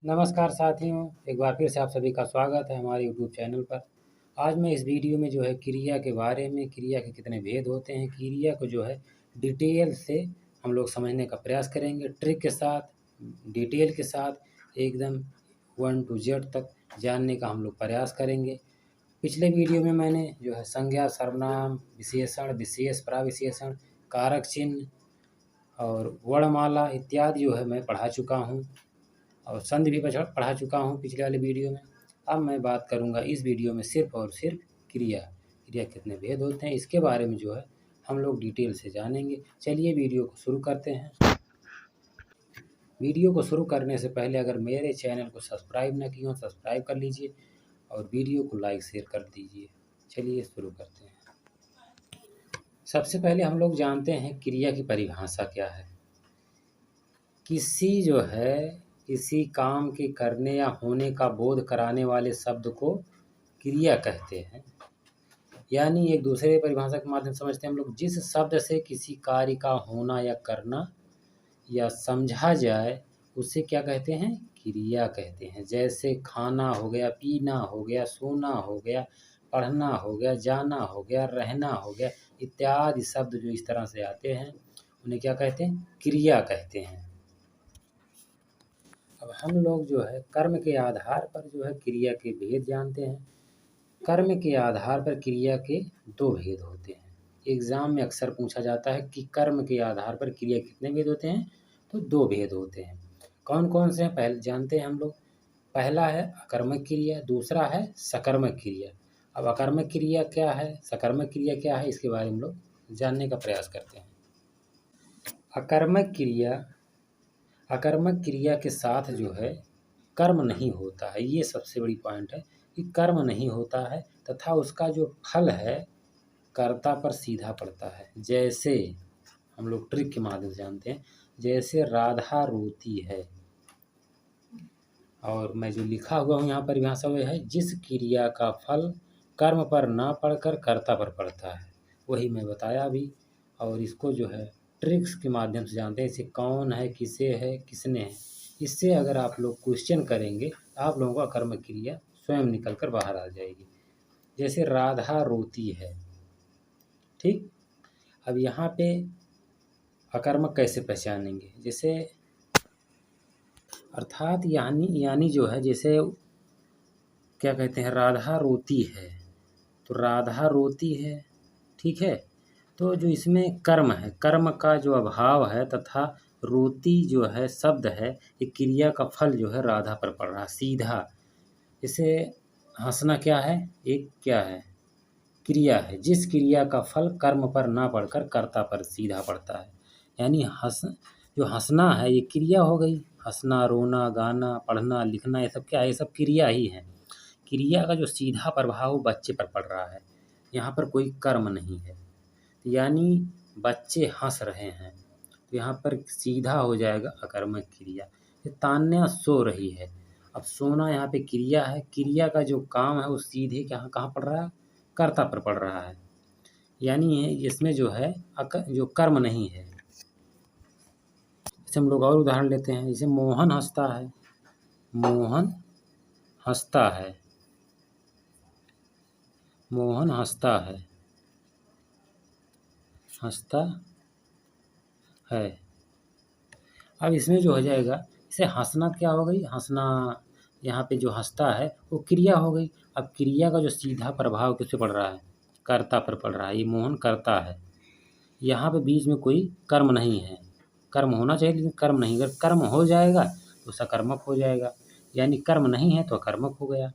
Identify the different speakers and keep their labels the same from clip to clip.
Speaker 1: नमस्कार साथियों, एक बार फिर से आप सभी का स्वागत है हमारे यूट्यूब चैनल पर। आज मैं इस वीडियो में जो है क्रिया के बारे में, क्रिया के कितने भेद होते हैं, क्रिया को जो है डिटेल से हम लोग समझने का प्रयास करेंगे, ट्रिक के साथ, डिटेल के साथ एकदम 1 to Z तक जानने का हम लोग प्रयास करेंगे। पिछले वीडियो में मैंने जो है संज्ञा, सर्वनाम, विशेषण, विशेष, प्रविशेषण, कारक चिन्ह और वर्णमाला इत्यादि जो है मैं पढ़ा चुका हूँ और संधि भी पढ़ा चुका हूँ पिछले वाले वीडियो में। अब मैं बात करूँगा इस वीडियो में सिर्फ और सिर्फ क्रिया कितने भेद होते हैं इसके बारे में जो है हम लोग डिटेल से जानेंगे। चलिए वीडियो को शुरू करते हैं। वीडियो को शुरू करने से पहले अगर मेरे चैनल को सब्सक्राइब न किए हो सब्सक्राइब कर लीजिए और वीडियो को लाइक शेयर कर दीजिए। चलिए शुरू करते हैं। सबसे पहले हम लोग जानते हैं क्रिया की परिभाषा क्या है। किसी काम के करने या होने का बोध कराने वाले शब्द को क्रिया कहते हैं। यानी एक दूसरे परिभाषा के माध्यम से समझते हैं हम लोग, जिस शब्द से किसी कार्य का होना या करना या समझा जाए उसे क्या कहते हैं, क्रिया कहते हैं। जैसे खाना हो गया, पीना हो गया, सोना हो गया, पढ़ना हो गया, जाना हो गया, रहना हो गया इत्यादि शब्द जो इस तरह से आते हैं उन्हें क्या कहते हैं, क्रिया कहते हैं। अब हम लोग जो है कर्म के आधार पर जो है क्रिया के भेद जानते हैं। कर्म के आधार पर क्रिया के 2 भेद होते हैं। एग्ज़ाम में अक्सर पूछा जाता है कि कर्म के आधार पर क्रिया कितने भेद होते हैं, तो 2 भेद होते हैं। कौन कौन से हैं पहले जानते हैं हम लोग। पहला है अकर्मक क्रिया, दूसरा है सकर्मक क्रिया। अब अकर्मक क्रिया क्या है, सकर्मक क्रिया क्या है, इसके बारे में हम लोग जानने का प्रयास करते हैं। अकर्मक क्रिया के साथ जो है कर्म नहीं होता है। ये सबसे बड़ी पॉइंट है कि कर्म नहीं होता है तथा उसका जो फल है कर्ता पर सीधा पड़ता है। जैसे हम लोग ट्रिक के माध्यम से जानते हैं, जैसे राधा रोती है, और मैं जो लिखा हुआ हूँ यहाँ परिभाषा वो है, जिस क्रिया का फल कर्म पर ना पड़कर कर्ता पर पड़ता है, वही मैं बताया अभी। और इसको जो है ट्रिक्स के माध्यम से जानते हैं, इसे कौन है, किसे है, किसने है। इससे अगर आप लोग क्वेश्चन करेंगे आप लोगों का कर्म क्रिया स्वयं निकल कर बाहर आ जाएगी। जैसे राधा रोती है, ठीक। अब यहाँ पे अकर्मक कैसे पहचानेंगे, जैसे अर्थात यानी जो है, जैसे क्या कहते हैं, राधा रोती है, तो राधा रोती है, ठीक है। तो जो इसमें कर्म है, कर्म का जो अभाव है तथा रोती जो है शब्द है, ये क्रिया का फल जो है राधा पर पड़ रहा सीधा। इसे हंसना क्या है, एक क्या है, क्रिया है। जिस क्रिया का फल कर्म पर ना पड़कर कर्ता पर सीधा पड़ता है, यानी जो हंसना है ये क्रिया हो गई। हंसना, रोना, गाना, पढ़ना, लिखना ये सब क्या है, ये सब क्रिया ही है। क्रिया का जो सीधा प्रभाव बच्चे पर पड़ रहा है, यहाँ पर कोई कर्म नहीं है। यानी बच्चे हंस रहे हैं तो यहाँ पर सीधा हो जाएगा अकर्मक क्रिया। तान्या सो रही है, अब सोना यहाँ पे क्रिया है, क्रिया का जो काम है वो सीधे कहाँ पड़ रहा है, कर्ता पर पड़ रहा है। यानी इसमें जो है जो कर्म नहीं है। जैसे हम लोग और उदाहरण लेते हैं, जैसे मोहन हंसता है, मोहन हंसता है, मोहन हंसता है, हंसता है। अब इसमें जो हो जाएगा, इसे हंसना क्या हो गई, हंसना यहाँ पे जो हंसता है वो क्रिया हो गई। अब क्रिया का जो सीधा प्रभाव किस पे पड़ रहा है, कर्ता पर पड़ रहा है। ये मोहन करता है, यहाँ पे बीच में कोई कर्म नहीं है। कर्म होना चाहिए लेकिन कर्म नहीं, अगर कर्म हो जाएगा तो सकर्मक हो जाएगा, यानी कर्म नहीं है तो अकर्मक हो गया।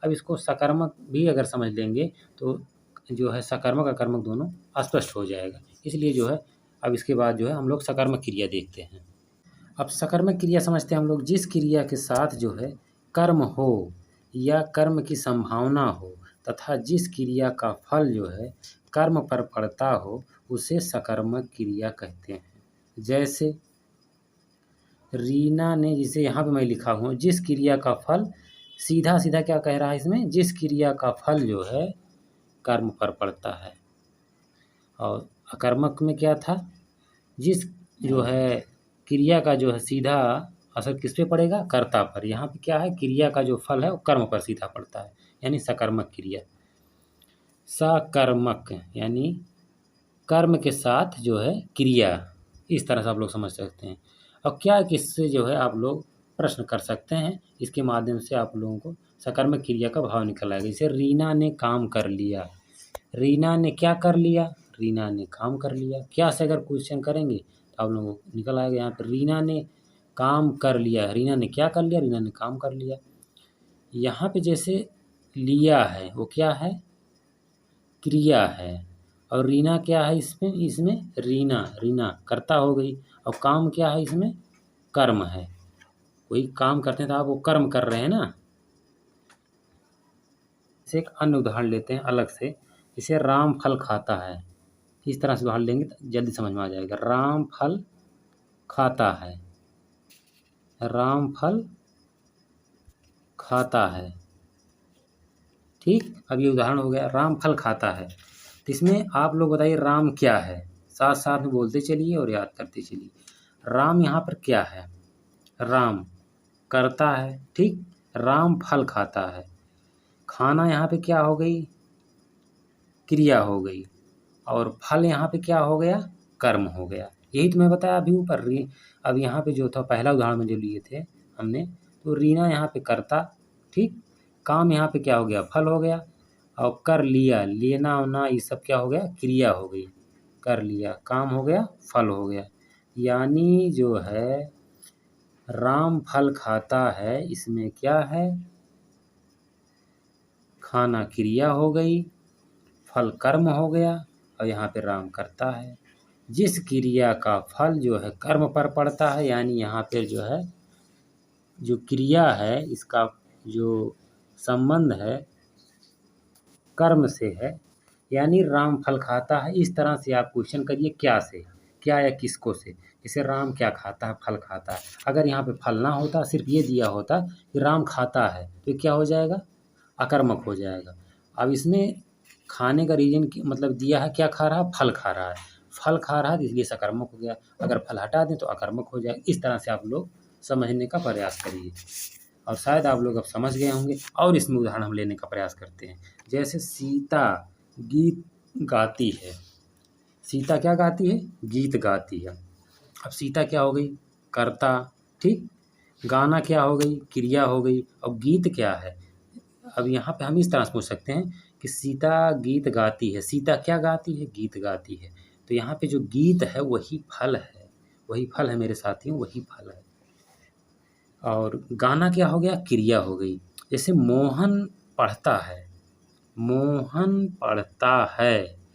Speaker 1: अब इसको सकर्मक भी अगर समझ लेंगे तो जो है सकर्मक अकर्मक दोनों स्पष्ट हो जाएगा। इसलिए जो है अब इसके बाद जो है हम लोग सकर्मक क्रिया देखते हैं। अब सकर्मक क्रिया समझते हैं हम लोग, जिस क्रिया के साथ जो है कर्म हो या कर्म की संभावना हो तथा जिस क्रिया का फल जो है कर्म पर पड़ता हो उसे सकर्मक क्रिया कहते हैं। जैसे रीना ने, जिसे यहाँ पे मैं लिखा हूँ, जिस क्रिया का फल सीधा सीधा क्या कह रहा है इसमें, जिस क्रिया का फल जो है कर्म पर पड़ता है। और अकर्मक में क्या था, जिस जो है क्रिया का जो है सीधा असर किस पे पड़ेगा? कर्ता पर। यहाँ पे क्या है, क्रिया का जो फल है वो कर्म पर सीधा पड़ता है, यानी सकर्मक क्रिया। सकर्मक यानी कर्म के साथ जो है क्रिया, इस तरह से आप लोग समझ सकते हैं। और क्या किससे जो है आप लोग प्रश्न कर सकते हैं, इसके माध्यम से आप लोगों को सकर्मक क्रिया का भाव निकल आएगा। जैसे रीना ने काम कर लिया, रीना ने क्या कर लिया? रीना ने काम कर लिया। क्या से अगर क्वेश्चन करेंगे तो आप लोगों को निकल आएगा। यहाँ पर रीना ने काम कर लिया, रीना ने क्या कर लिया? रीना ने काम कर लिया। यहाँ पे जैसे लिया है वो क्या है? क्रिया है। और रीना क्या है इसमें? इसमें रीना, रीना कर्ता हो गई। और काम क्या है इसमें? कर्म है। कोई काम करते हैं तो आप वो कर्म कर रहे हैं ना। जैसे एक अन्य उदाहरण लेते हैं अलग से, जैसे राम फल खाता है। इस तरह से उदाहरण लेंगे तो जल्दी समझ में आ जाएगा। राम फल खाता है, राम फल खाता है। ठीक, अब ये उदाहरण हो गया, राम फल खाता है। तो इसमें आप लोग बताइए राम क्या है? साथ साथ में बोलते चलिए और याद करते चलिए। राम यहाँ पर क्या है? राम करता है, ठीक। राम फल खाता है, खाना यहाँ पे क्या हो गई? क्रिया हो गई। और फल यहाँ पे क्या हो गया? कर्म हो गया। यही तो मैं बताया अभी ऊपर। अब यहाँ पे जो था पहला उदाहरण में जो लिए थे हमने, तो रीना यहाँ पे कर्ता, ठीक। काम यहाँ पे क्या हो गया? फल हो गया। और कर लिया, लेना होना ये सब क्या हो गया? क्रिया हो गई। कर लिया, काम हो गया, फल हो गया। यानी जो है राम फल खाता है, इसमें क्या है? खाना क्रिया हो गई, फल कर्म हो गया, और यहाँ पे राम करता है। जिस क्रिया का फल जो है कर्म पर पड़ता है, यानी यहाँ पे जो है जो क्रिया है इसका जो संबंध है कर्म से है, यानी राम फल खाता है। इस तरह से आप क्वेश्चन करिए क्या से, क्या या किसको से। जैसे राम क्या खाता है? फल खाता है। अगर यहाँ पे फल ना होता, सिर्फ ये दिया होता कि राम खाता है, तो क्या हो जाएगा? अकर्मक हो जाएगा। अब इसमें खाने का रीजन मतलब दिया है, क्या खा रहा है? फल खा रहा है। फल खा रहा है तो इसलिए सकर्मक हो गया। अगर फल हटा दें तो अकर्मक हो जाएगा। इस तरह से आप लोग समझने का प्रयास करिए, और शायद आप लोग अब समझ गए होंगे। और इसमें उदाहरण हम लेने का प्रयास करते हैं। जैसे सीता गीत गाती है। सीता क्या गाती है? गीत गाती है। अब सीता क्या हो गई? कर्ता, ठीक। गाना क्या हो गई? क्रिया हो गई। और गीत क्या है? अब यहाँ पे हम इस तरह से पूछ सकते हैं कि सीता गीत गाती है। सीता क्या गाती है? गीत गाती है। तो यहाँ पे जो गीत है वही फल है, वही फल है मेरे साथियों, वही फल है। और गाना क्या हो गया? क्रिया हो गई। जैसे मोहन पढ़ता है, मोहन पढ़ता है।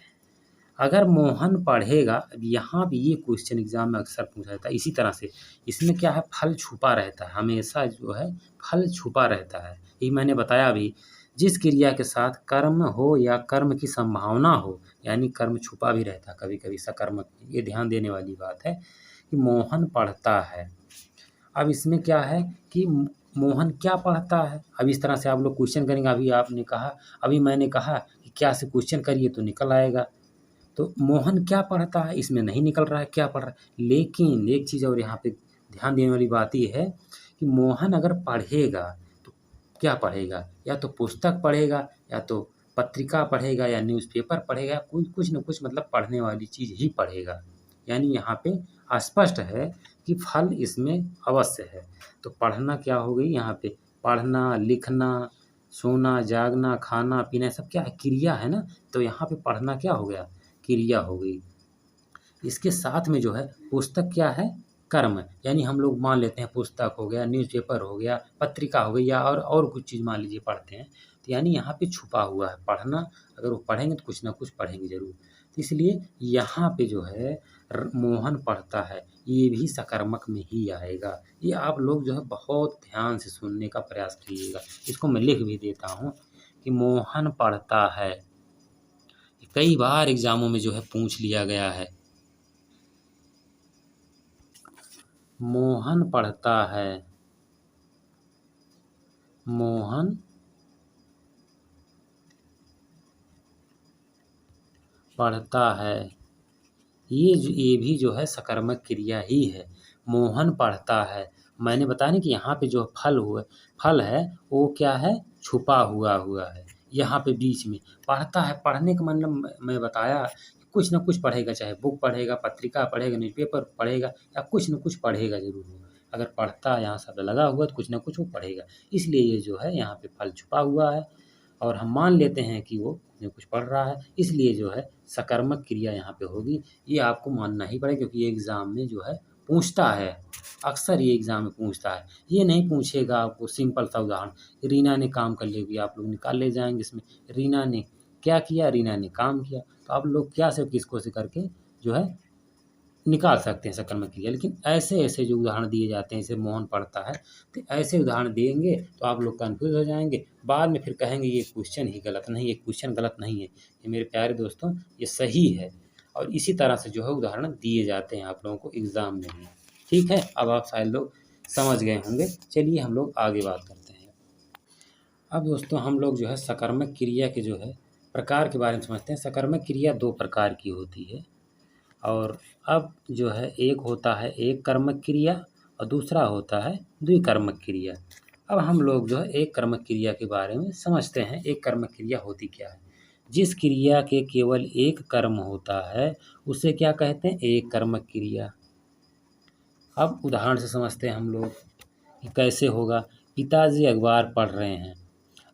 Speaker 1: अगर मोहन पढ़ेगा, अब यहाँ भी ये क्वेश्चन एग्जाम में अक्सर पूछा जाता है इसी तरह से। इसमें क्या है? फल छुपा रहता है, हमेशा जो है फल छुपा रहता है। ये मैंने बताया अभी। जिस क्रिया के साथ कर्म हो या कर्म की संभावना हो, यानी कर्म छुपा भी रहता है कभी कभी सकर्मक में। ये ध्यान देने वाली बात है कि मोहन पढ़ता है। अब इसमें क्या है कि मोहन क्या पढ़ता है? अब इस तरह से आप लोग क्वेश्चन करेंगे। अभी आपने कहा, अभी मैंने कहा कि क्या से क्वेश्चन करिए तो निकल आएगा। तो मोहन क्या पढ़ता है? इसमें नहीं निकल रहा है क्या पढ़ रहा है। लेकिन एक चीज़ और यहाँ पे ध्यान देने वाली बात ये है कि मोहन अगर पढ़ेगा तो क्या पढ़ेगा? या तो पुस्तक पढ़ेगा, या तो पत्रिका पढ़ेगा, या न्यूज़पेपर पढ़ेगा, कुछ न कुछ मतलब पढ़ने वाली चीज़ ही पढ़ेगा। यानी यहाँ पे स्पष्ट है कि फल इसमें अवश्य है। तो पढ़ना क्या हो गई यहाँ पे? पढ़ना, लिखना, सोना, जागना, खाना, पीना, सब क्या है? क्रिया है ना। तो यहाँ पे पढ़ना क्या हो गया? क्रिया हो गई। इसके साथ में जो है पुस्तक क्या है? कर्म है। यानी हम लोग मान लेते हैं पुस्तक हो गया, न्यूज़पेपर हो गया, पत्रिका हो गई, या और कुछ चीज़ मान लीजिए पढ़ते हैं, तो यानी यहाँ पे छुपा हुआ है पढ़ना। अगर वो पढ़ेंगे तो कुछ ना कुछ पढ़ेंगे ज़रूर। तो इसलिए यहाँ पे जो है मोहन पढ़ता है, ये भी सकर्मक में ही आएगा। ये आप लोग जो है बहुत ध्यान से सुनने का प्रयास कीजिएगा। इसको मैं लिख भी देता हूँ कि मोहन पढ़ता है। कई बार एग्जामों में जो है पूछ लिया गया है। मोहन पढ़ता है, मोहन पढ़ता है। ये भी जो है सकर्मक क्रिया ही है। मोहन पढ़ता है। मैंने बताया ना कि यहाँ पे जो फल है वो क्या है, छुपा हुआ है यहाँ पे बीच में। पढ़ता है, पढ़ने का मतलब मैं बताया कुछ ना कुछ पढ़ेगा, चाहे बुक पढ़ेगा, पत्रिका पढ़ेगा, न्यूज़पेपर पढ़ेगा, या कुछ न कुछ पढ़ेगा ज़रूर वो। अगर पढ़ता यहाँ शब्द लगा हुआ तो कुछ ना कुछ वो पढ़ेगा, इसलिए ये जो है यहाँ पे फल छुपा हुआ है और हम मान लेते हैं कि वो कुछ पढ़ रहा है, इसलिए जो है सकर्मक क्रिया यहाँ पे होगी। ये आपको मानना ही पड़ेगा क्योंकि ये एग्ज़ाम में जो है पूछता है, अक्सर ये एग्ज़ाम में पूछता है। ये नहीं पूछेगा आपको सिंपल सा उदाहरण, रीना ने काम कर लेगी, आप लोग निकाल ले जाएंगे इसमें रीना ने क्या किया, रीना ने काम किया, तो आप लोग क्या से किसको से करके जो है निकाल सकते हैं सकर्मक क्रिया। लेकिन ऐसे जो उदाहरण दिए जाते हैं, जैसे मोहन पढ़ता है, तो ऐसे उदाहरण देंगे तो आप लोग कन्फ्यूज़ हो जाएंगे, बाद में फिर कहेंगे ये क्वेश्चन ही गलत। नहीं, ये क्वेश्चन गलत नहीं है, ये मेरे प्यारे दोस्तों ये सही है। और इसी तरह से जो है उदाहरण दिए जाते हैं आप लोगों को एग्ज़ाम में भी। ठीक है, अब आप शायद लोग समझ गए होंगे। चलिए हम लोग आगे बात करते हैं। अब दोस्तों हम लोग जो है सकर्मक क्रिया के जो है प्रकार के बारे में समझते हैं। सकर्मक क्रिया 2 प्रकार की होती है, और अब जो है एक होता है एक कर्मक क्रिया और दूसरा होता है द्विकर्मक क्रिया। अब हम लोग जो है एक कर्मक क्रिया के बारे में समझते हैं। एक कर्मक क्रिया होती क्या है? जिस क्रिया के केवल एक कर्म होता है उसे क्या कहते हैं? एक कर्मक क्रिया। अब उदाहरण से समझते हैं हम लोग कि कैसे होगा। पिताजी अखबार पढ़ रहे हैं।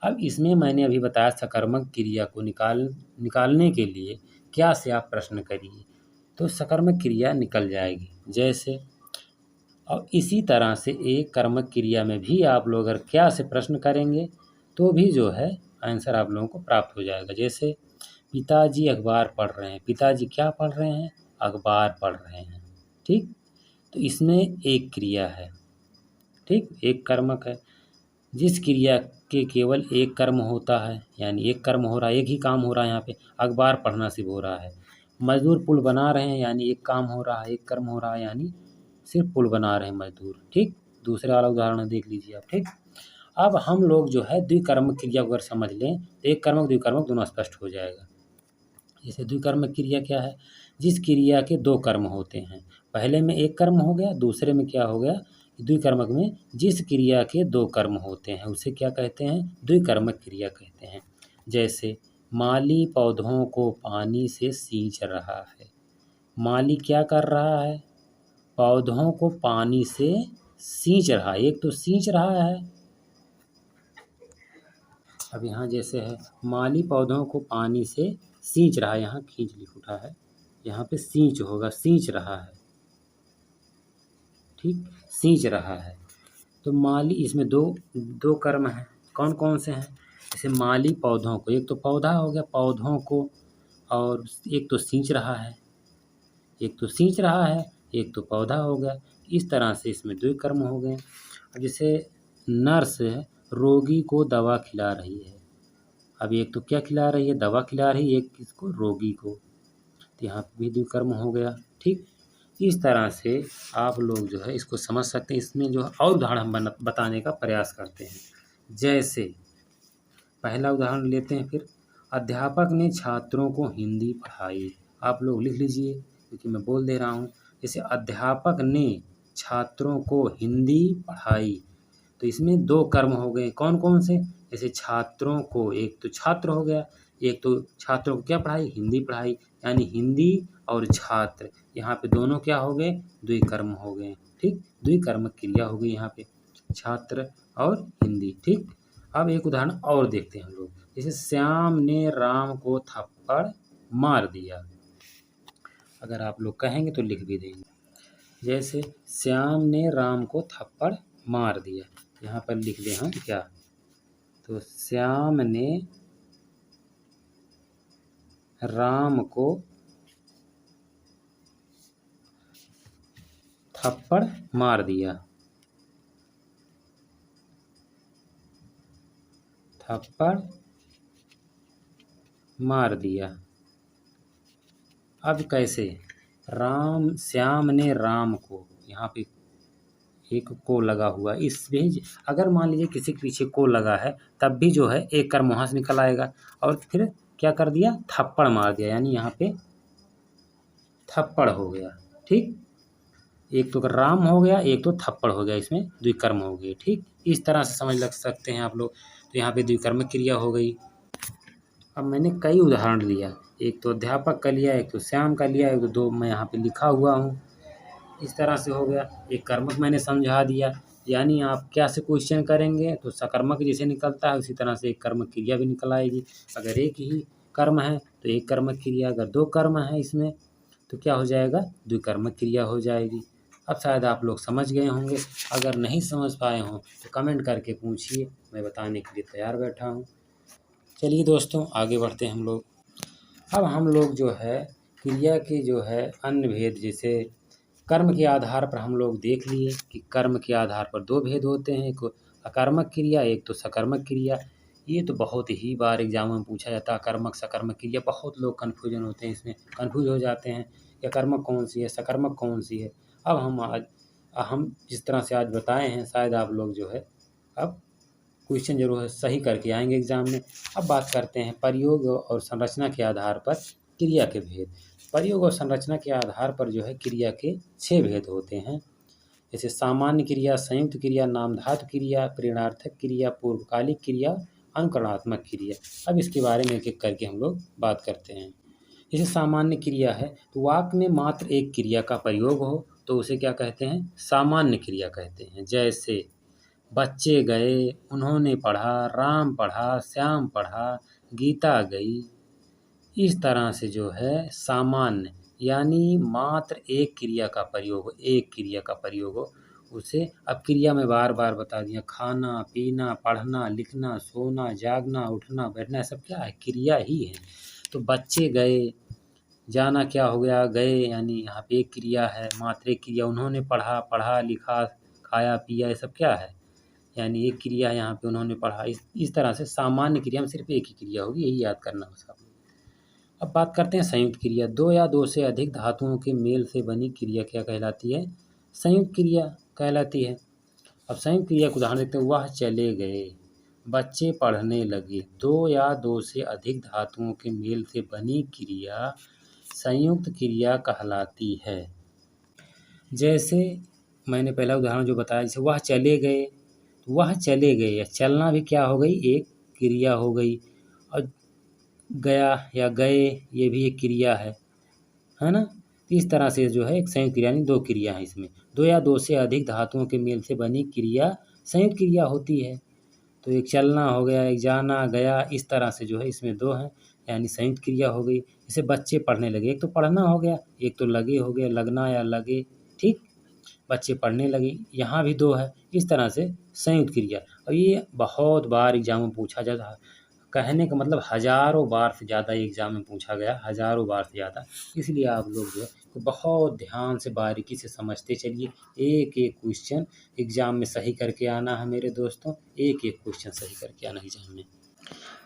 Speaker 1: अब इसमें मैंने अभी बताया सकर्मक क्रिया को निकालने के लिए क्या से आप प्रश्न करिए तो सकर्मक क्रिया निकल जाएगी। जैसे और इसी तरह से एक कर्मक क्रिया में भी आप लोग अगर क्या से प्रश्न करेंगे तो भी जो है आंसर आप लोगों को प्राप्त हो जाएगा। जैसे पिताजी अखबार पढ़ रहे हैं, पिताजी क्या पढ़ रहे हैं? अखबार पढ़ रहे हैं। ठीक, तो इसमें एक क्रिया है, ठीक, एक कर्मक है। जिस क्रिया के केवल एक कर्म होता है, यानी एक कर्म हो रहा है, एक ही काम हो रहा है, यहाँ पे अखबार पढ़ना सिर्फ हो रहा है। मजदूर पुल बना रहे हैं, यानी एक काम हो रहा है, एक कर्म हो रहा है, यानी सिर्फ पुल बना रहे हैं मजदूर। ठीक, दूसरे वाला उदाहरण देख लीजिए आप। ठीक, अब हम लोग जो है द्विकर्मक क्रिया को अगर समझ लें तो एक कर्मक द्विकर्मक दोनों स्पष्ट हो जाएगा। जैसे द्विकर्मक क्रिया क्या है? जिस क्रिया के 2 कर्म होते हैं, पहले में एक कर्म हो गया, दूसरे में क्या हो गया? द्विकर्मक में जिस क्रिया के 2 कर्म होते हैं उसे क्या कहते हैं? द्विकर्मक क्रिया कहते हैं। जैसे माली पौधों को पानी से सींच रहा है। माली क्या कर रहा है? पौधों को पानी से सींच रहा है। एक तो सींच रहा है, अब यहाँ जैसे है माली पौधों को पानी से सींच रहा है, यहाँ खींच लिख उठा है, यहाँ पे सींच होगा, सींच रहा है। ठीक, सींच रहा है। तो माली इसमें दो कर्म हैं, कौन कौन से हैं? जैसे माली पौधों को, एक तो पौधा हो गया पौधों को, और एक तो सींच रहा है, एक तो सींच रहा है, एक तो पौधा हो गया। इस तरह से इसमें 2 कर्म हो गए। अब जैसे नर्स रोगी को दवा खिला रही है। अब एक तो क्या खिला रही है? दवा खिला रही है, एक किसको? रोगी को। तो यहाँ भी 2 कर्म हो गया। ठीक, इस तरह से आप लोग जो है इसको समझ सकते हैं। इसमें जो है और उदाहरण हम बताने का प्रयास करते हैं। जैसे पहला उदाहरण लेते हैं, फिर अध्यापक ने छात्रों को हिंदी पढ़ाई। आप लोग लिख लीजिए क्योंकि मैं बोल दे रहा हूँ। जैसे अध्यापक ने छात्रों को हिंदी पढ़ाई, तो इसमें 2 कर्म हो गए, कौन कौन से? जैसे छात्रों को, एक तो छात्र हो गया, एक तो छात्रों को क्या पढ़ाई? हिंदी पढ़ाई, यानी हिंदी और छात्र, यहाँ पे दोनों क्या हो गए? द्विकर्म हो गए। ठीक, द्विकर्मक क्रिया हो गई यहाँ पे, छात्र और हिंदी। ठीक, अब एक उदाहरण और देखते हैं हम लोग। जैसे श्याम ने राम को थप्पड़ मार दिया। अगर आप लोग कहेंगे तो लिख भी देंगे। जैसे श्याम ने राम को थप्पड़ मार दिया, यहाँ पर लिख दें हम क्या? तो श्याम ने राम को थप्पड़ मार दिया। थप्पड़ मार दिया। अब कैसे? श्याम ने राम को, यहाँ पे एक को लगा हुआ, इस भी अगर मान लीजिए किसी के पीछे को लगा है तब भी जो है एक कर्म वहाँ से निकल आएगा। और फिर क्या कर दिया? थप्पड़ मार दिया, यानी यहाँ पे थप्पड़ हो गया। ठीक, एक तो राम हो गया, एक तो थप्पड़ हो गया, इसमें द्विकर्म हो गए। ठीक, इस तरह से समझ लग सकते हैं आप लोग। तो यहाँ पे द्विकर्मक क्रिया हो गई। अब मैंने कई उदाहरण लिया, एक तो अध्यापक का लिया, एक तो श्याम का लिया, एक तो दो मैं यहाँ पे लिखा हुआ हूँ। इस तरह से हो गया। एक कर्मक मैंने समझा दिया, यानी आप क्या से क्वेश्चन करेंगे तो सकर्मक जैसे निकलता है उसी तरह से एक कर्मक क्रिया भी निकल आएगी। अगर एक ही कर्म है तो एक कर्मक क्रिया, अगर दो कर्म है इसमें तो क्या हो जाएगा, द्विकर्मक क्रिया हो जाएगी। अब शायद आप लोग समझ गए होंगे, अगर नहीं समझ पाए हों तो कमेंट करके पूछिए, मैं बताने के लिए तैयार बैठा हूँ। चलिए दोस्तों, आगे बढ़ते हैं हम लोग। अब हम लोग जो है क्रिया के जो है अन्य भेद, जैसे कर्म के आधार पर हम लोग देख लिए कि कर्म के आधार पर दो भेद होते हैं, एक अकर्मक क्रिया, एक तो सकर्मक क्रिया। ये तो बहुत ही बार एग्जाम में पूछा जाता है, अकर्मक सकर्मक क्रिया। बहुत लोग कन्फ्यूजन होते हैं, इसमें कन्फ्यूज हो जाते हैं कि अकर्मक कौन सी है, सकर्मक कौन सी है। अब हम जिस तरह से आज बताए हैं, शायद आप लोग जो है अब क्वेश्चन जरूर है सही करके आएंगे एग्जाम में। अब बात करते हैं प्रयोग और संरचना के आधार पर क्रिया के भेद। प्रयोग और संरचना के आधार पर जो है क्रिया के 6 भेद होते हैं, जैसे सामान्य क्रिया, संयुक्त क्रिया, नामधातु क्रिया, प्रेरणार्थक क्रिया, पूर्वकालिक क्रिया, अनुकरणात्मक क्रिया। अब इसके बारे में एक एक करके हम लोग बात करते हैं। जैसे सामान्य क्रिया है तो वाक्य में मात्र एक क्रिया का प्रयोग हो तो उसे क्या कहते हैं, सामान्य क्रिया कहते हैं। जैसे बच्चे गए, उन्होंने पढ़ा, राम पढ़ा, श्याम पढ़ा, गीता गई। इस तरह से जो है सामान्य यानी मात्र एक क्रिया का प्रयोग हो, एक क्रिया का प्रयोग हो उसे। अब क्रिया में बार बार बता दिया, खाना पीना, पढ़ना लिखना, सोना जागना, उठना बैठना, सब क्या है, क्रिया ही है। तो बच्चे गए, जाना क्या हो गया, गए, यानी यहाँ पे एक क्रिया है, मात्र एक क्रिया। उन्होंने पढ़ा, पढ़ा लिखा, खाया पिया, ये सब क्या है, यानी एक क्रिया है यहाँ पे, उन्होंने पढ़ा। इस तरह से सामान्य क्रिया में सिर्फ एक ही क्रिया होगी, यही याद करना बस आप लोग। अब बात करते हैं संयुक्त क्रिया। दो या दो से अधिक धातुओं के मेल से बनी क्रिया क्या कहलाती है, संयुक्त क्रिया कहलाती है। अब संयुक्त क्रिया को उदाहरण देते हैं, वह चले गए, बच्चे पढ़ने लगे। दो या दो से अधिक धातुओं के मेल से बनी क्रिया संयुक्त क्रिया कहलाती है। जैसे मैंने पहला उदाहरण जो बताया, जैसे वह चले गए, वह चले गए, चलना भी क्या हो गई, एक क्रिया हो गई। और गया या गए, ये भी एक क्रिया है ना। इस तरह से जो है एक संयुक्त क्रिया, यानी दो क्रिया है इसमें। दो या दो से अधिक धातुओं के मेल से बनी क्रिया संयुक्त क्रिया होती है। तो एक चलना हो गया, एक जाना गया, इस तरह से जो है इसमें दो हैं, यानी संयुक्त क्रिया हो गई। जैसे बच्चे पढ़ने लगे, एक तो पढ़ना हो गया, एक तो लगे हो गया, लगना या लगे। ठीक, बच्चे पढ़ने लगे, यहाँ भी दो है, इस तरह से संयुक्त क्रिया। और ये बहुत बार एग्जाम में पूछा जाता है, कहने का मतलब हज़ारों बार से ज़्यादा एग्जाम में पूछा गया, हज़ारों बार से ज़्यादा। इसलिए आप लोग जो है तो बहुत ध्यान से बारीकी से समझते चलिए। एक एक क्वेश्चन एग्ज़ाम में सही करके आना है मेरे दोस्तों, एक एक क्वेश्चन सही करके आना एग्ज़ाम में।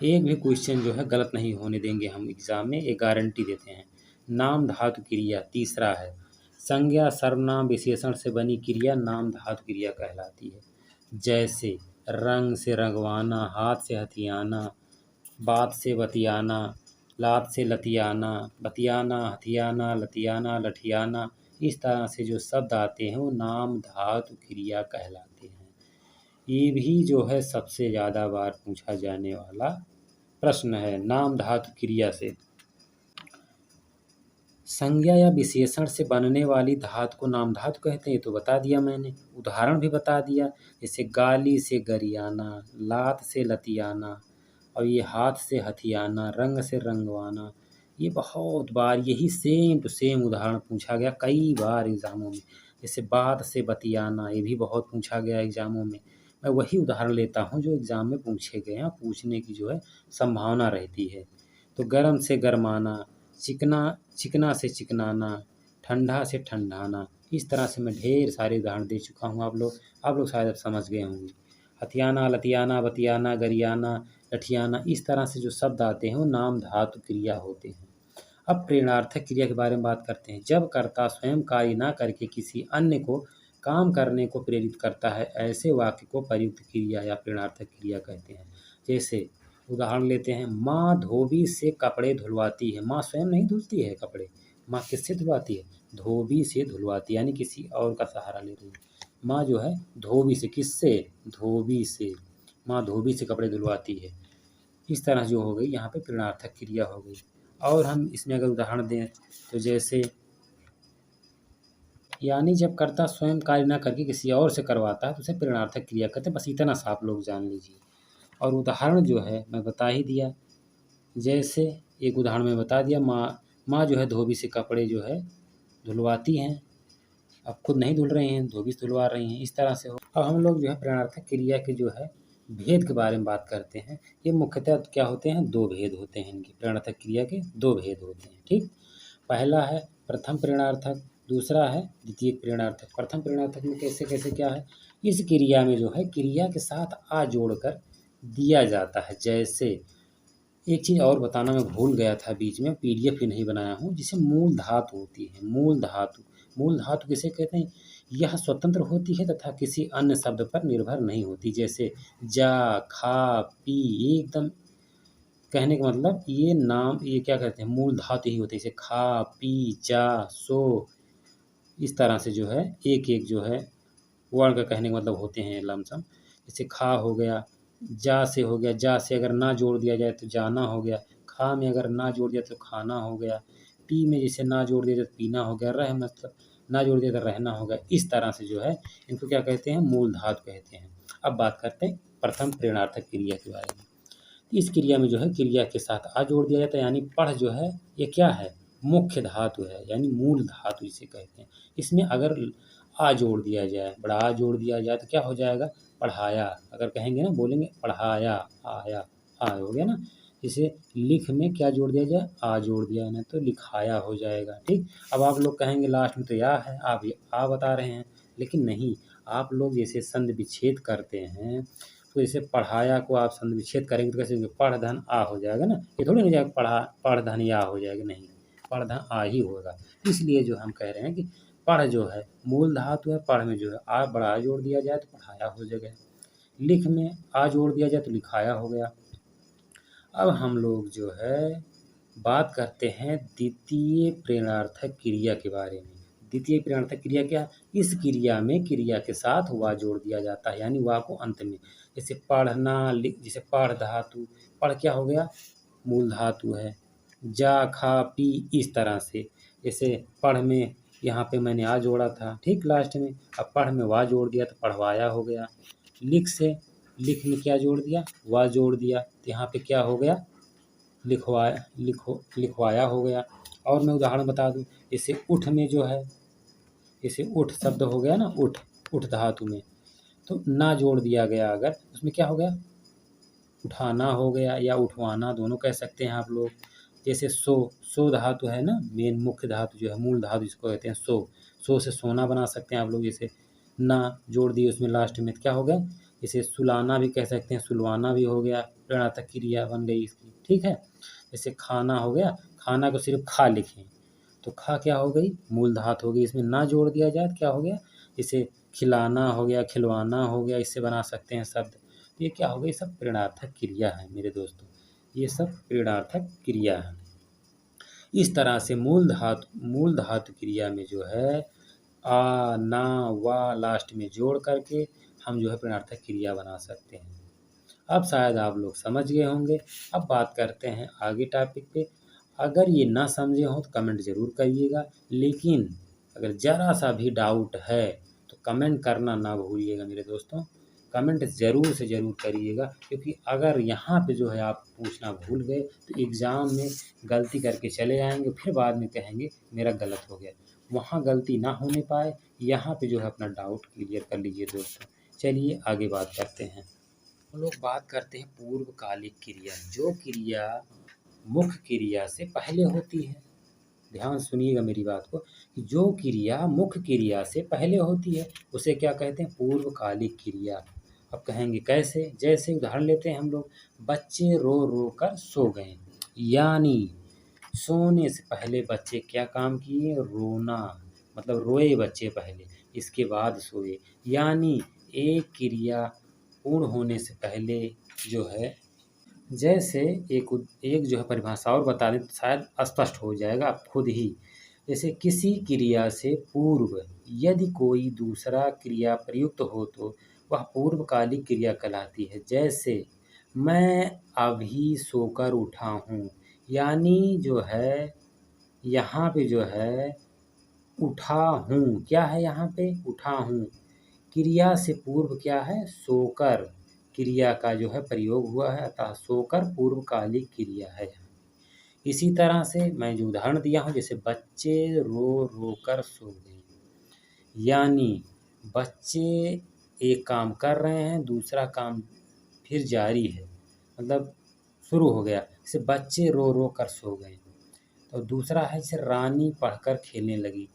Speaker 1: एक भी क्वेश्चन जो है गलत नहीं होने देंगे हम एग्ज़ाम में, एक गारंटी देते हैं। नाम धातु क्रिया तीसरा है, संज्ञा सर्वनाम विशेषण से बनी क्रिया नाम धातु क्रिया कहलाती है। जैसे रंग से रंगवाना, हाथ से हथियाना, बात से बतियाना, लात से लतियाना, बतियाना, हथियाना, लतियाना, लठियाना। इस तरह से जो शब्द आते हैं वो नाम धातु क्रिया कहलाते हैं। ये भी जो है सबसे ज़्यादा बार पूछा जाने वाला प्रश्न है, नाम धातु क्रिया से। संज्ञा या विशेषण से बनने वाली धातु को नाम धातु कहते हैं, ये तो बता दिया मैंने, उदाहरण भी बता दिया। जैसे गाली से गरियाना, लात से लतियाना, और ये हाथ से हथियाना, रंग से रंगवाना। ये बहुत बार यही सेम टू सेम उदाहरण पूछा गया कई बार एग्ज़ामों में। जैसे बात से बतियाना, ये भी बहुत पूछा गया एग्ज़ामों में। मैं वही उदाहरण लेता हूँ जो एग्ज़ाम में पूछे गए हैं, पूछने की जो है संभावना रहती है। तो गर्म से गरमाना, चिकना से चिकनाना, ठंडा से ठंडाना। इस तरह से मैं ढेर सारे उदाहरण दे चुका हूँ, आप लोग शायद अब समझ गए होंगे। हथियाना, लतियाना, बतियाना, गरियाना, लठियाना, इस तरह से जो शब्द आते हैं वो नाम धातु क्रिया होते हैं। अब प्रेरणार्थक क्रिया के बारे में बात करते हैं। जब कर्ता स्वयं कार्य न करके किसी अन्य को काम करने को प्रेरित करता है, ऐसे वाक्य को प्रयुक्त क्रिया या प्रेरणार्थक क्रिया कहते हैं। जैसे उदाहरण लेते हैं, माँ धोबी से कपड़े धुलवाती है। माँ स्वयं नहीं धुलती है कपड़े, माँ किससे धुलवाती है, धोबी से धुलवाती, यानी किसी और का सहारा ले रही है। माँ जो है धोबी से, किससे? धोबी से। माँ धोबी से कपड़े धुलवाती है। इस तरह जो हो गई यहाँ पे प्रेरणार्थक क्रिया हो गई। और हम इसमें अगर उदाहरण दें तो जैसे, यानी जब कर्ता स्वयं कार्य न करके किसी और से करवाता है तो उसे प्रेरणार्थक क्रिया कहते हैं। बस इतना सा आप लोग जान लीजिए। और उदाहरण जो है मैं बता ही दिया। जैसे एक उदाहरण में बता दिया, माँ जो है धोबी से कपड़े जो है धुलवाती हैं। अब खुद नहीं धुल रही हैं, धोबी से धुलवा रही हैं। इस तरह से हो। अब हम लोग जो है प्रेरणार्थक क्रिया के जो है भेद के बारे में बात करते हैं। ये मुख्यतः क्या होते हैं? दो भेद होते हैं इनके। प्रेरणार्थक क्रिया के दो भेद होते हैं। ठीक, पहला है प्रथम प्रेरणार्थक, दूसरा है द्वितीय प्रेरणार्थक। प्रथम प्रेरणार्थक में कैसे कैसे क्या है? इस क्रिया में जो है क्रिया के साथ आ जोड़कर दिया जाता है। जैसे एक चीज़ और बताना मैं भूल गया था बीच में, पीडीएफ ही नहीं बनाया हूँ, जिसे मूल धातु होती है। मूल धातु, मूल धातु किसे कहते हैं? यह स्वतंत्र होती है तथा किसी अन्य शब्द पर निर्भर नहीं होती। जैसे जा, खा, पी, एकदम कहने का मतलब ये नाम, ये क्या कहते हैं? मूल धातु ही होती है। जैसे खा, पी, जा, सो, इस तरह से जो है एक एक जो है वर्ण का कहने का मतलब होते हैं लमसम। जैसे खा हो गया, जा से हो गया, जा से अगर ना जोड़ दिया जाए तो जाना हो गया, खा में अगर ना जोड़ दिया तो खाना हो गया, पी में जैसे ना जोड़ दिया जाए तो पीना हो गया, रह मतलब ना जोड़ दिया तो रहना हो गया। इस तरह से जो है इनको क्या कहते हैं? मूल धातु कहते हैं। अब बात करते हैं प्रथम प्रेरणार्थक क्रिया के बारे में। इस क्रिया में जो है क्रिया के साथ आ जोड़ दिया जाता है, यानी पढ़ जो है ये क्या है? मुख्य धातु है, यानी मूल धातु इसे कहते हैं। इसमें अगर आ जोड़ दिया जाए, बड़ा आ जोड़ दिया जाए तो क्या हो जाएगा? पढ़ाया। अगर कहेंगे ना, बोलेंगे पढ़ाया, आया, आ हो गया ना। इसे लिख में क्या जोड़ दिया जाए? आ जोड़ दिया है ना, तो लिखाया हो जाएगा। ठीक, अब आप लोग कहेंगे लास्ट में तो या है, आप ये आ बता रहे हैं, लेकिन नहीं। आप लोग जैसे संधि विच्छेद करते हैं तो जैसे पढ़ाया को आप संधि विच्छेद करेंगे तो कैसे होंगे? पढ़ धन आ हो जाएगा ना। ये थोड़ी हो जाएगा पढ़ धन या हो जाएगा, नहीं, पढ़ धन आ ही होगा। इसलिए जो हम कह रहे हैं कि पढ़ जो है मूल धातु है, पढ़ में जो है आ बड़ा आ जोड़ दिया जाए तो पढ़ाया हो जाएगा, लिख में आ जोड़ दिया जाए तो लिखाया हो गया। अब हम लोग जो है बात करते हैं द्वितीय प्रेरणार्थक क्रिया के बारे में। द्वितीय प्रेरणार्थक क्रिया क्या? इस क्रिया में क्रिया के साथ वा जोड़ दिया जाता है, यानी वा को अंत में। जैसे पढ़ना, जैसे पढ़ धातु, पढ़ क्या हो गया? मूल धातु है। जा, खा, पी, इस तरह से। जैसे पढ़ में यहाँ पे मैंने आ जोड़ा था, ठीक, लास्ट में। अब पढ़ में वा जोड़ दिया तो पढ़वाया हो गया। लिख से, लिख में क्या जोड़ दिया? वा जोड़ दिया तो यहाँ पे क्या हो गया? लिखवाया हो गया। और मैं उदाहरण बता दूं, जैसे उठ में जो है, जैसे उठ शब्द हो गया ना, उठ, उठ धातु में तो ना जोड़ दिया गया, अगर उसमें क्या हो गया? उठाना हो गया या उठवाना, दोनों कह सकते हैं आप लोग। जैसे सो धातु है ना, मेन मुख्य धातु जो है, मूल धातु जिसको कहते हैं सो से सोना बना सकते हैं आप लोग। जैसे ना जोड़ दिए उसमें लास्ट में क्या हो गया? जैसे सुलाना भी कह सकते हैं, सुलवाना भी हो गया, प्रेरणार्थक क्रिया बन गई इसकी। ठीक है, जैसे खाना हो गया, खाना को सिर्फ खा लिखें तो खा क्या हो गई? मूल धातु हो गई। इसमें ना जोड़ दिया जाए तो क्या हो गया? जैसे खिलाना हो गया, खिलवाना हो गया, इससे बना सकते हैं शब्द। तो ये क्या हो गई? सब प्रेरणार्थक क्रिया है मेरे दोस्तों, ये सब प्रेरणार्थक क्रिया है। इस तरह से मूल धातु क्रिया में जो है आ, ना, वा लास्ट में जोड़ करके हम जो है प्रेरणार्थक क्रिया बना सकते हैं। अब शायद आप लोग समझ गए होंगे। अब बात करते हैं आगे टॉपिक पे। अगर ये ना समझे हो तो कमेंट ज़रूर करिएगा, लेकिन अगर ज़रा सा भी डाउट है तो कमेंट करना ना भूलिएगा मेरे दोस्तों। कमेंट ज़रूर से ज़रूर करिएगा, क्योंकि अगर यहाँ पे जो है आप पूछना भूल गए तो एग्ज़ाम में गलती करके चले आएंगे, फिर बाद में कहेंगे मेरा गलत हो गया। वहाँ गलती ना होने पाए, यहाँ पे जो है अपना डाउट क्लियर कर लीजिए दोस्तों। चलिए आगे बात करते हैं। हम लोग बात करते हैं पूर्वकालिक क्रिया, जो क्रिया मुख्य क्रिया से पहले होती है। ध्यान सुनिएगा मेरी बात को, कि जो क्रिया मुख्य क्रिया से पहले होती है उसे क्या कहते हैं? पूर्वकालिक क्रिया। अब कहेंगे कैसे? जैसे उदाहरण लेते हैं हम लोग, बच्चे रो रो कर सो गए, यानी सोने से पहले बच्चे क्या काम किए? रोना, मतलब रोए बच्चे पहले, इसके बाद सोए। यानी एक क्रिया पूर्ण होने से पहले जो है, जैसे एक जो है परिभाषा और बता दें तो शायद स्पष्ट हो जाएगा आप खुद ही। जैसे किसी क्रिया से पूर्व यदि कोई दूसरा क्रिया प्रयुक्त हो तो वह पूर्वकालिक क्रिया कहलाती है। जैसे मैं अभी सोकर उठा हूँ, यानी जो है यहाँ पे जो है उठा हूँ, क्या है यहाँ पे उठा हूँ, क्रिया से पूर्व क्या है सोकर क्रिया का जो है प्रयोग हुआ है, अतः सोकर पूर्वकालिक क्रिया है। इसी तरह से मैं जो उदाहरण दिया हूँ, जैसे बच्चे रो रो कर सो गए, यानी बच्चे एक काम कर रहे हैं, दूसरा काम फिर जारी है, मतलब शुरू हो गया। जैसे बच्चे रो रो कर सो गए। तो दूसरा है जैसे रानी पढ़कर खेलने लगी,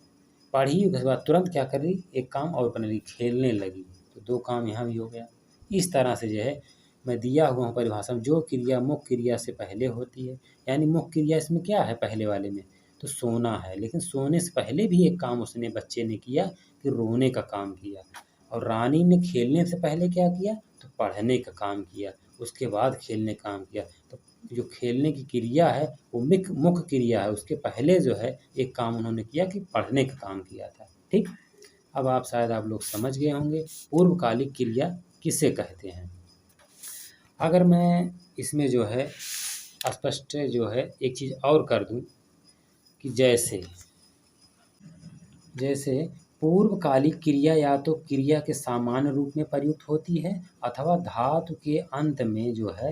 Speaker 1: पढ़ी उसके बाद तुरंत क्या कर रही, एक काम और करने लगी, खेलने लगी। तो दो काम यहाँ भी हो गया। इस तरह से जो है मैं दिया हुआ हूँ परिभाषा में, जो क्रिया मुख्य क्रिया से पहले होती है, यानी मुख्य क्रिया इसमें क्या है पहले वाले में, तो सोना है, लेकिन सोने से पहले भी एक काम उसने बच्चे ने किया कि रोने का काम किया। और रानी ने खेलने से पहले क्या किया, तो पढ़ने का काम किया, उसके बाद खेलने का काम किया। तो जो खेलने की क्रिया है वो मुख्य क्रिया है, उसके पहले जो है एक काम उन्होंने किया कि पढ़ने का काम किया था। ठीक, अब आप लोग समझ गए होंगे पूर्वकालिक क्रिया किसे कहते हैं। अगर मैं इसमें जो है स्पष्ट जो है एक चीज़ और कर दूं कि जैसे पूर्वकालिक क्रिया या तो क्रिया के सामान्य रूप में प्रयुक्त होती है अथवा धातु के अंत में जो है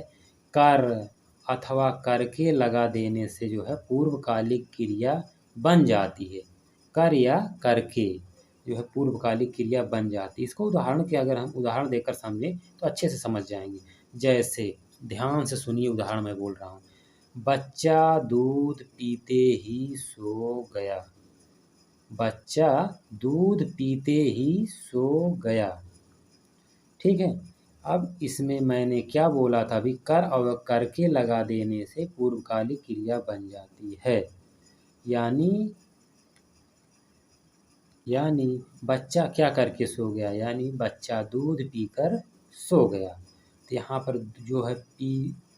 Speaker 1: कर अथवा करके लगा देने से जो है पूर्वकालिक क्रिया बन जाती है। कर या करके जो है पूर्वकालिक क्रिया बन जाती है। इसको उदाहरण के अगर हम उदाहरण देकर समझें तो अच्छे से समझ जाएंगे। जैसे ध्यान से सुनिए, उदाहरण मैं बोल रहा हूँ, बच्चा दूध पीते ही सो गया, बच्चा दूध पीते ही सो गया। ठीक है, अब इसमें मैंने क्या बोला था अभी, कर और करके लगा देने से पूर्वकालिक क्रिया बन जाती है। यानी बच्चा क्या करके सो गया, यानी बच्चा दूध पीकर सो गया। तो यहाँ पर जो है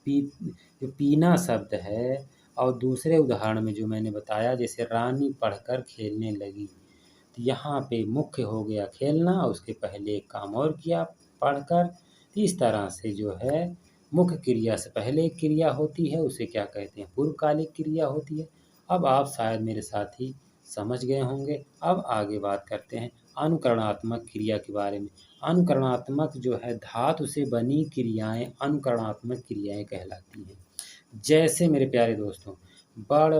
Speaker 1: जो पीना शब्द है, और दूसरे उदाहरण में जो मैंने बताया जैसे रानी पढ़कर खेलने लगी, तो यहाँ पे मुख्य हो गया खेलना, उसके पहले एक काम और किया पढ़कर। इस तरह से जो है मुख्य क्रिया से पहले एक क्रिया होती है, उसे क्या कहते हैं पूर्वकालिक क्रिया होती है। अब आप शायद मेरे साथ ही समझ गए होंगे। अब आगे बात करते हैं अनुकरणात्मक क्रिया के बारे में। अनुकरणात्मक जो है धातु से बनी क्रियाएं अनुकरणात्मक क्रियाएं कहलाती हैं। जैसे मेरे प्यारे दोस्तों, बड़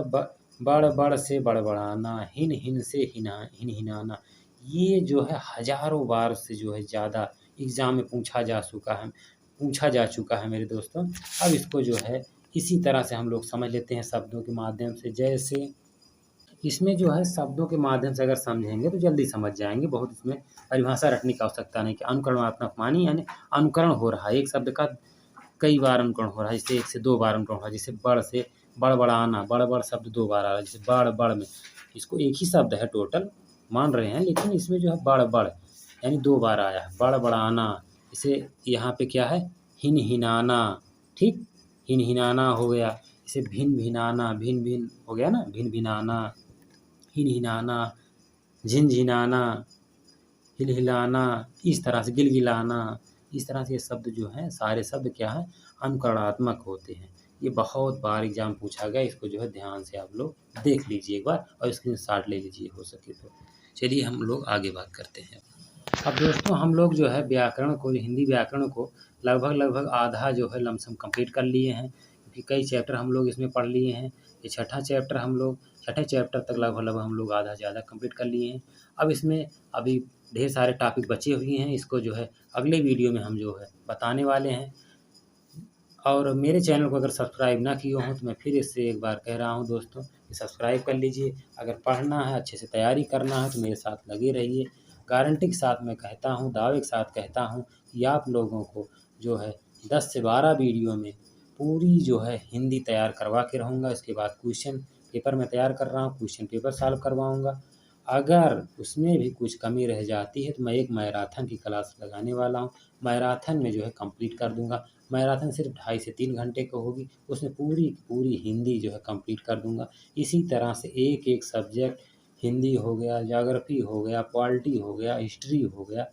Speaker 1: बड़ से बड़बड़ाना, हिन हिन से हिनहिनाना, ये जो है हजारों बार से जो है ज़्यादा एग्ज़ाम में पूछा जा चुका है मेरे दोस्तों। अब इसको जो है इसी तरह से हम लोग समझ लेते हैं शब्दों के माध्यम से। जैसे इसमें जो है शब्दों के माध्यम से अगर समझेंगे तो जल्दी समझ जाएंगे, बहुत इसमें परिभाषा रटने की आवश्यकता नहीं कि अनुकरणात्मक मानी यानी अनुकरण हो रहा है, एक शब्द का कई बार अनुकरण हो रहा है, जैसे एक से दो बार अनुकरण हो रहा है। जैसे बड़ से बड़बड़ाना, बड़ शब्द दो बार आ रहा है। जैसे बड़ में इसको एक ही शब्द है टोटल मान रहे हैं, लेकिन इसमें जो है बड़ यानी दो बार आया है। बड़बड़ाना, जैसे यहाँ पे क्या है हिनहिनाना, ठीक, हिनहिनाना हो गया। जैसे भिनभिनाना, भिन हो गया ना, भिनभिनाना, हिनहिनाना, झिनझिनाना, हिलहिलाना, इस तरह से गिलगिलाना, इस तरह से ये शब्द जो हैं सारे शब्द क्या हैं अनुकरणात्मक होते हैं। ये बहुत बार एग्जाम पूछा गया, इसको जो है ध्यान से आप लोग देख लीजिए एक बार और स्क्रीनशॉट ले लीजिए हो सके तो। चलिए हम लोग आगे बात करते हैं। अब दोस्तों हम लोग जो है व्याकरण को, हिंदी व्याकरण को लगभग आधा जो है लमसम कंप्लीट कर लिए हैं, क्योंकि कई चैप्टर हम लोग इसमें पढ़ लिए हैं। ये छठे चैप्टर तक लगभग हम लोग आधा ज़्यादा कंप्लीट कर लिए हैं। अब इसमें अभी ढेर सारे टॉपिक बचे हुए हैं, इसको जो है अगले वीडियो में हम जो है बताने वाले हैं। और मेरे चैनल को अगर सब्सक्राइब ना किए हों तो मैं फिर इससे एक बार कह रहा हूं दोस्तों कि सब्सक्राइब कर लीजिए। अगर पढ़ना है, अच्छे से तैयारी करना है तो मेरे साथ लगे रहिए। गारंटी के साथ मैं कहता हूं, दावे के साथ कहता हूं कि आप लोगों को जो है 10 से 12 वीडियो में पूरी जो है हिंदी तैयार करवा के रहूँगा। इसके बाद क्वेश्चन पेपर मैं तैयार कर रहा हूँ, क्वेश्चन पेपर सॉल्व करवाऊँगा। अगर उसमें भी कुछ कमी रह जाती है तो मैं एक मैराथन की क्लास लगाने वाला हूँ। मैराथन में जो है कंप्लीट कर दूँगा। मैराथन सिर्फ 2.5 से 3 घंटे की होगी, उसमें पूरी हिंदी जो है कंप्लीट कर दूँगा। इसी तरह से एक सब्जेक्ट हिंदी हो गया, ज्योग्राफी हो गया, पॉलिटी हो गया, हिस्ट्री हो गया,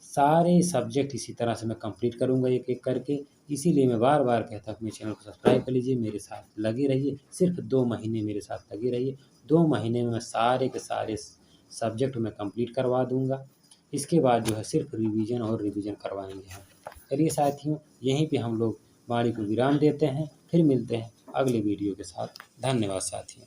Speaker 1: सारे सब्जेक्ट इसी तरह से मैं कंप्लीट करूँगा एक एक करके। इसीलिए मैं बार बार कहता हूँ मेरे चैनल को सब्सक्राइब कर लीजिए, मेरे साथ लगे रहिए, सिर्फ 2 महीने मेरे साथ लगे रहिए। 2 महीने में मैं सारे के सारे सब्जेक्ट मैं कंप्लीट करवा दूँगा। इसके बाद जो है सिर्फ रिवीजन और रिवीजन करवाएंगे हम। चलिए साथियों, यहीं पे हम लोग वाणी को विराम देते हैं, फिर मिलते हैं अगले वीडियो के साथ। धन्यवाद साथियों।